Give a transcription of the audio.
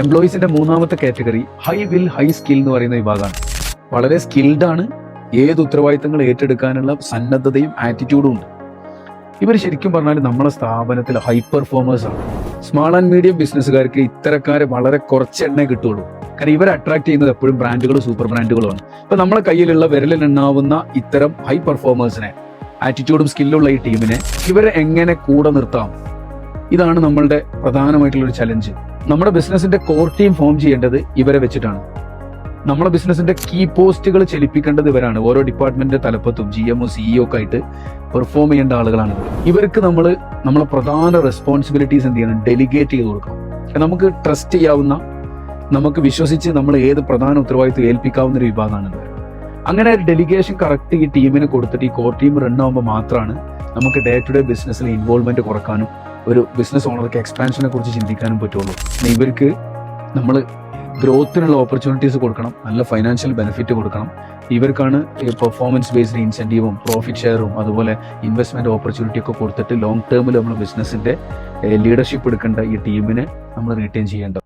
എംപ്ലോയീസിന്റെ മൂന്നാമത്തെ category high will high skill എന്ന് പറയുന്ന വിഭാഗമാണ്. വളരെ സ്കിൽഡ് ആണ്, ഏത് ഉത്തരവാദിത്തങ്ങൾ ഏറ്റെടുക്കാനുള്ള സന്നദ്ധതയും ആറ്റിറ്റ്യൂഡും ഉണ്ട്. ഇവർ ശരിക്കും പറഞ്ഞാൽ നമ്മുടെ സ്ഥാപനത്തിൽ ഹൈ പെർഫോമേഴ്സ് ആണ്. സ്മാൾ ആൻഡ് മീഡിയം ബിസിനസ്സുകാർക്ക് ഇത്തരക്കാരെ വളരെ കുറച്ച് എണ്ണേ കിട്ടുള്ളൂ. കാരണം ഇവരെ അട്രാക്ട് ചെയ്യുന്നത് എപ്പോഴും ബ്രാൻഡുകളും സൂപ്പർ ബ്രാൻഡുകളുമാണ്. ഇപ്പൊ നമ്മുടെ കയ്യിലുള്ള വിരലിലെണ്ണാവുന്ന ഇത്തരം ഹൈ പെർഫോമേഴ്സിനെ, ആറ്റിറ്റ്യൂഡും സ്കില്ലുള്ള ഈ ടീമിനെ ഇവരെ എങ്ങനെ കൂടെ നിർത്താം, ഇതാണ് നമ്മളുടെ പ്രധാനമായിട്ടുള്ള ഒരു ചലഞ്ച്. നമ്മുടെ ബിസിനസിന്റെ കോർ ടീം ഫോം ചെയ്യേണ്ടത് ഇവരെ വെച്ചിട്ടാണ്. നമ്മുടെ ബിസിനസിന്റെ കീ പോസ്റ്റുകൾ ചലിപ്പിക്കേണ്ടത് ഇവരാണ്. ഓരോ ഡിപ്പാർട്ട്മെന്റിന്റെ തലപ്പത്തും GMO CEO ഒക്കെ ആയിട്ട് പെർഫോം ചെയ്യേണ്ട ആളുകളാണ് ഇവർക്ക് നമ്മളെ പ്രധാന റെസ്പോൺസിബിലിറ്റീസ് എന്ത് ചെയ്യണം, ഡെലിഗേറ്റ് ചെയ്ത് കൊടുക്കണം. നമുക്ക് ട്രസ്റ്റ് ചെയ്യാവുന്ന, നമുക്ക് വിശ്വസിച്ച് നമ്മൾ ഏത് പ്രധാന ഉത്തരവാദിത്വം ഏൽപ്പിക്കാവുന്ന ഒരു വിഭാഗമാണ് ഇവർ. അങ്ങനെ ഒരു ഡെലിഗേഷൻ കറക്റ്റ് ഈ ടീമിന് കൊടുത്തിട്ട് ഈ കോർ ടീം റൺ ആകുമ്പോൾ മാത്രമാണ് നമുക്ക് ഡേ ടു ഡേ ബിസിനസ്സിൽ ഇൻവോൾവ്മെന്റ് കുറക്കാനും ഒരു ബിസിനസ് ഓണർക്ക് എക്സ്പാൻഷനെ കുറിച്ച് ചിന്തിക്കാനും പറ്റുള്ളൂ. ഇവർക്ക് നമ്മൾ ഗ്രോത്തിനുള്ള ഓപ്പർച്യൂണിറ്റീസ് കൊടുക്കണം, നല്ല ഫൈനാൻഷ്യൽ ബെനിഫിറ്റ് കൊടുക്കണം. ഇവർക്കാണ് പെർഫോമൻസ് ബേസ്ഡ് ഇൻസെന്റീവും പ്രോഫിറ്റ് ഷെയറും അതുപോലെ ഇൻവെസ്റ്റ്മെന്റ് ഓപ്പർച്യൂണിറ്റി ഒക്കെ കൊടുത്തിട്ട് ലോങ് ടേമിൽ നമ്മൾ ബിസിനസിന്റെ ലീഡർഷിപ്പ് എടുക്കേണ്ട ഈ ടീമിനെ നമ്മൾ റീറ്റെയിൻ ചെയ്യേണ്ടത്.